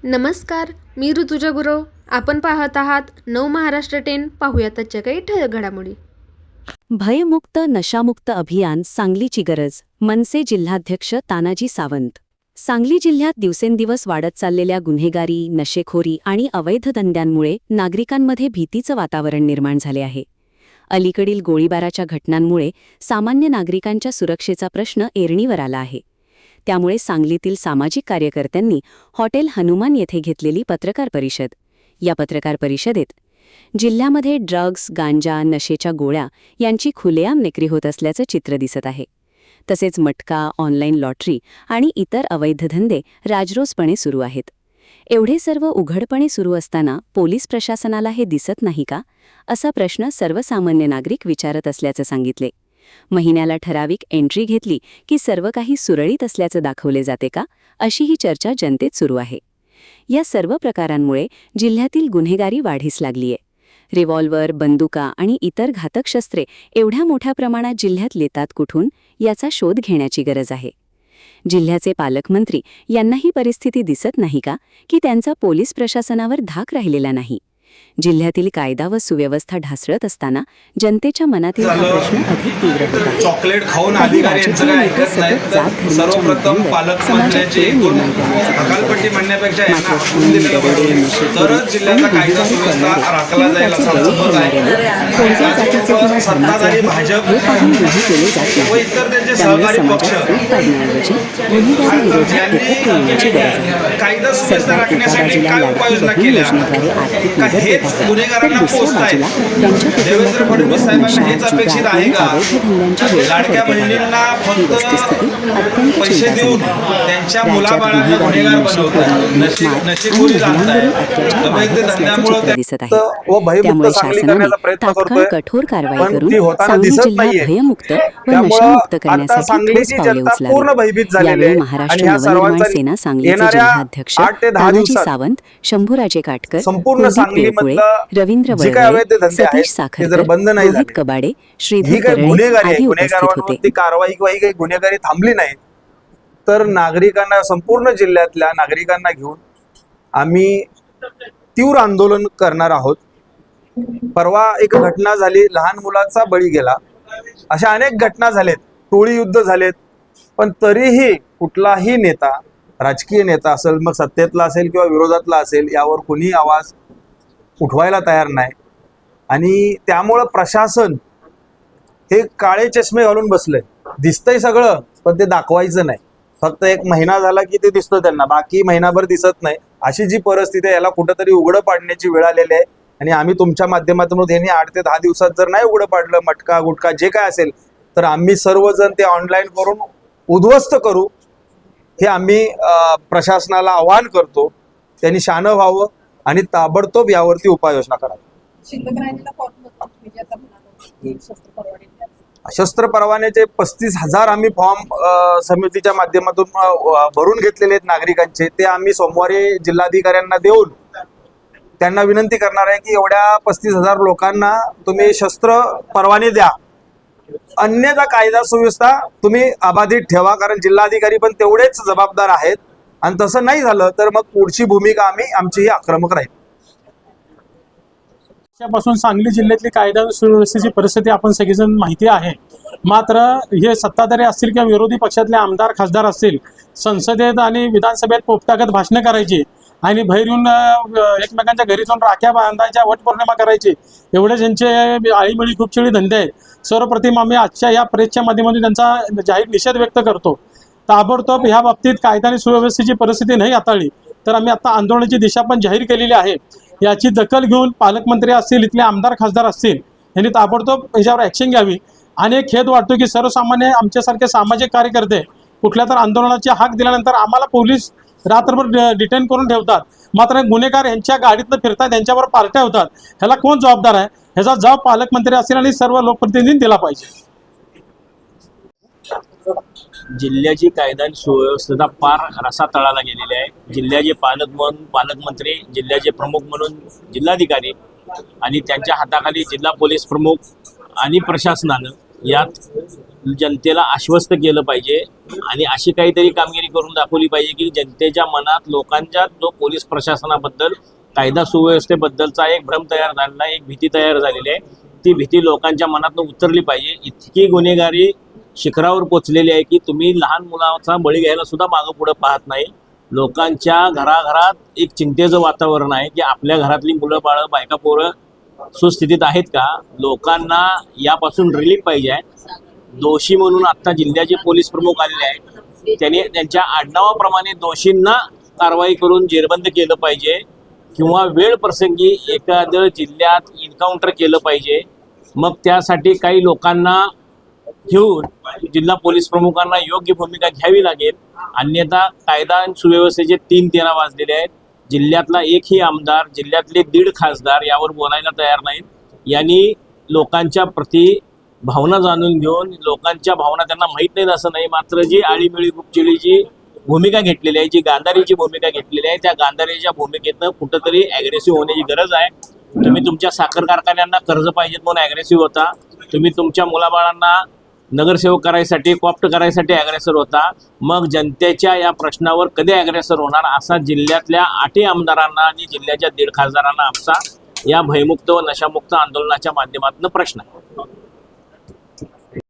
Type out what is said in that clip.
नमस्कार, मी ऋतुजा गुरव. आपण पाहत आहात नव महाराष्ट्र 10. पाहूयात आजच्या काही ठळक घडामोडी. भयमुक्त नशामुक्त अभियान सांगलीची गरज. मनसे जिल्हाध्यक्ष तानाजी सावंत. सांगली जिल्ह्यात दिवसेंदिवस वाढत चाललेल्या गुन्हेगारी, नशेखोरी आणि अवैध धंद्यांमुळे नागरिकांमध्ये भीतीचं वातावरण निर्माण झाले आहे. अलीकडील गोळीबाराच्या घटनांमुळे सामान्य नागरिकांच्या सुरक्षेचा प्रश्न ऐरणीवर आला आहे. त्यामुळे सांगलीतील सामाजिक कार्यकर्त्यांनी हॉटेल हनुमान येथे घेतलेली पत्रकार परिषद. या पत्रकार परिषदेत जिल्ह्यामध्ये ड्रग्ज, गांजा, नशेच्या गोळ्या यांची खुलेआम विक्री होत असल्याचं चित्र दिसत आहे. तसेच मटका, ऑनलाईन लॉटरी आणि इतर अवैध धंदे राजरोसपणे सुरू आहेत. एवढे सर्व उघडपणे सुरू असताना पोलीस प्रशासनाला हे दिसत नाही का, असा प्रश्न सर्वसामान्य नागरिक विचारत असल्याचं सांगितले. महिन्याला ठराविक एंट्री घेतली की सर्व काही सुरळीत असल्याचं दाखवले जाते का, अशी ही चर्चा जनतेत सुरू आहे. या सर्व प्रकारांमुळे जिल्ह्यातील गुन्हेगारी वाढीस लागलीय. रिव्हॉल्वर, बंदुका आणि इतर घातक शस्त्रे एवढ्या मोठ्या प्रमाणात जिल्ह्यात येतात कुठून, याचा शोध घेण्याची गरज आहे. जिल्ह्याचे पालकमंत्री यांना ही परिस्थिती दिसत नाही का, की त्यांचा पोलीस प्रशासनावर धाक राहिलेला नाही. जिल्ह्यातील कायदा व सुव्यवस्था ढासळत असताना जनतेच्या मनातील हा प्रश्न अधिक तीव्र होत आहे. चॉकलेट खाऊन अधिकारी यांचं काय ऐकत नाहीत. सर्वप्रथम पालकमंत्र्यांची हकालपट्टी म्हणण्यापेक्षा यांना हाकून दिलेलं बरोबर, तरच जिल्ह्याचा कायदा सुव्यवस्था राखला जाईल असं आमचं मत आहे. सत्ताधारी भाजप व इतर त्यांचे सहकारी पक्ष कायदा सुव्यवस्था राखण्यासाठी काय उपाययोजना केल्या, हेच गुन्हेगारांना पोहोचतायत. देवेंद्र फडणवीस साहेबांना हेच अपेक्षित आहे का? लाडक्या बहिणींना फक्त पैसे देऊन त्यांच्या मुलाबाळांना गुन्हेगार बनवतात, नशेखोरी जाणतायत, अवैध धंद्यामुळे दिसत आहे. त्यामुळे शासनाने तात्काळ कठोर कारवाई करून सांगली जिल्हा भयमुक्त व नशामुक्त करण्यासाठी ठोस पावले उचलावी. यावेळी महाराष्ट्र नवनिर्माण सेना सांगलीचे जिल्हाध्यक्ष तानाजी सावंत, शंभूराजे काटकर, कुलदीप पेरकुळे, रवींद्र वळवळे, सतीश साखरकर, रोहित कबाडे, श्रीधर करणे आदी उपस्थित होते. कारवाई किंवा ही काही गुन्हेगारी थांबली नाही तर नागरिकांना, संपूर्ण जिल्ह्यातल्या नागरिकांना घेऊन आम्ही तीव्र आंदोलन करणार आहोत. परवा एक घटना झाली, लहान मुलाचा बळी गेला. अशा अनेक घटना झालेत, टोळी युद्ध झालेत, पण तरीही कुठलाही नेता, राजकीय नेता असेल, मग सत्तेतला असेल किंवा विरोधातला असेल, यावर कोणी आवाज उठवायला तयार नाही. आणि त्यामुळं प्रशासन हे काळे चष्मे घालून बसलंय. दिसतंय सगळं, पण ते दाखवायचं नाही. फक्त एक महिना झाला की ते दिसतं त्यांना, बाकी महिनाभर दिसत नाही. अशी जी परिस्थिती आहे, याला कुठंतरी उघडं पाडण्याची वेळ आलेली आहे. आणि आम्ही तुमच्या माध्यमातून यांनी 8 ते 10 दिवसात जर नाही उघडं पाडलं, मटका गुटखा जे काय असेल, तर आम्ही सर्वजण ते ऑनलाईन करून उद्ध्वस्त करू, हे आम्ही प्रशासनाला आवाहन करतो. त्यांनी शानं व्हावं आणि ताबडतोब यावरती उपाययोजना करावी. शस्त्र परवान्याचे 35,000 आम्ही फॉर्म समितीच्या माध्यमातून भरून घेतलेले आहेत नागरिकांचे. ते आम्ही सोमवारी जिल्हाधिकाऱ्यांना देऊन त्यांना विनंती करणार आहे की एवढ्या 35,000 लोकांना तुम्ही शस्त्र परवाने द्या, अन्यथा कायदा सुव्यवस्था तुम्ही अबाधित ठेवा. कारण जिल्हाधिकारी पण तेवढेच जबाबदार आहेत. आणि तसं नाही झालं तर मग पुढची भूमिका आमची ही आक्रमक राहील. पासून सांगली जिल्ह्यातली कायदा सुव्यवस्थेची परिस्थिती आपण सगळेजण माहिती आहे. मात्र हे सत्ताधारी असतील किंवा विरोधी पक्षातले आमदार खासदार असतील, संसदेत आणि विधानसभेत पोपटागत भाषणं करायची आणि बाहेर येऊन एकमेकांच्या घरी जाऊन राख्या बांधायच्या, वटपौर्णिमा करायची, एवढे ज्यांचे आळीमिळी खूपचिळी धंदे आहेत. सर्वप्रथम आम्ही आजच्या या प्रेसच्या माध्यमातून त्यांचा जाहीर निषेध व्यक्त करतो. ताबडतोब ह्या बाबतीत कायदा आणि सुव्यवस्थेची परिस्थिती नाही हाताळली तर आम्ही आता आंदोलनाची दिशा पण जाहीर केलेली आहे. याची दखल घेऊन पालकमंत्री असतील, इथले आमदार खासदार असतील, यांनी ताबडतोब ह्याच्यावर ॲक्शन घ्यावी. आणि एक खेद वाटतो की सर्वसामान्य आमच्यासारखे सामाजिक कार्यकर्ते कुठल्या तर आंदोलनाची हाक दिल्यानंतर आम्हाला पोलीस रात्रभर डिटेन करून ठेवतात. मात्र गुन्हेगार यांच्या गाडीतनं फिरतात, त्यांच्यावर पार्ट्या होतात. ह्याला कोण जबाबदार आहे? ह्याचा जबाब पालकमंत्री असतील आणि सर्व लोकप्रतिनिधींनी दिला पाहिजे. जिल्ह्याची कायदा आणि सुव्यवस्थेचा पार रसा तळाला गेलेली आहे. जिल्ह्याचे पालक म्हणून पालकमंत्री, जिल्ह्याचे प्रमुख म्हणून जिल्हाधिकारी आणि त्यांच्या हाताखाली जिल्हा पोलीस प्रमुख आणि प्रशासनानं यात जनतेला आश्वस्त केलं पाहिजे आणि अशी काहीतरी कामगिरी करून दाखवली पाहिजे की जनतेच्या मनात लोकांच्या जो पोलीस प्रशासनाबद्दल कायदा सुव्यवस्थेबद्दलचा एक भ्रम तयार झालेला, एक भीती तयार झालेली आहे, ती भीती लोकांच्या मनातून उतरली पाहिजे. इतकी गुन्हेगारी शिखरावर पोचलेली आहे की तुम्ही लहान मुलाचा बळी घ्यायला सुद्धा मागं पुढं पाहत नाही. लोकांच्या घराघरात एक चिंतेचं वातावरण आहे की आपल्या घरातली मुलं बाळं बायका पोरं सुस्थितीत आहेत का. लोकांना यापासून रिलीफ पाहिजे आहे. दोषी म्हणून आता जिल्ह्याचे पोलीस प्रमुख आलेले आहेत, त्यांनी त्यांच्या आडनावाप्रमाणे दोषींना कारवाई करून जेरबंद केलं पाहिजे किंवा वेळ प्रसंगी एखादं जिल्ह्यात एन्काउंटर केलं पाहिजे. मग त्यासाठी काही लोकांना घेऊन जिल्हा पोलीस प्रमुखांना योग्य भूमिका घ्यावी लागेल. अन्यथा कायदा आणि सुव्यवस्थेचे 3-13 वाजलेले आहेत. जिल्ह्यातला एकही आमदार, जिल्ह्यातले 1.5 खासदार यावर बोलायला तयार नाहीत. यांनी लोकांच्या प्रति भावना जाणून घेऊन, लोकांच्या भावना त्यांना माहीत नाहीत असं नाही, मात्र जी आळीमिळी गुपचिळीची भूमिका घेतलेली आहे, जी गांधारीची भूमिका घेतलेली आहे, त्या गांधारीच्या भूमिकेतनं कुठंतरी ॲग्रेसिव्ह होण्याची गरज आहे. तुम्ही तुमच्या साखर कारखान्यांना कर्ज पाहिजेत म्हणून ॲग्रेसिव्ह होता. तुम्ही तुमच्या मुलाबाळांना नगरसेवक करायसाठी, कॉप्ट करायसाठी ॲग्रेसर होता. मग जनतेच्या या प्रश्नावर कधी ॲग्रेसर होणार, असा जिल्ह्यातल्या 8 आमदारांना आणि जिल्ह्याच्या 1.5 खासदारांना आमचा या भयमुक्त व नशामुक्त आंदोलनाच्या माध्यमातून प्रश्न आहे.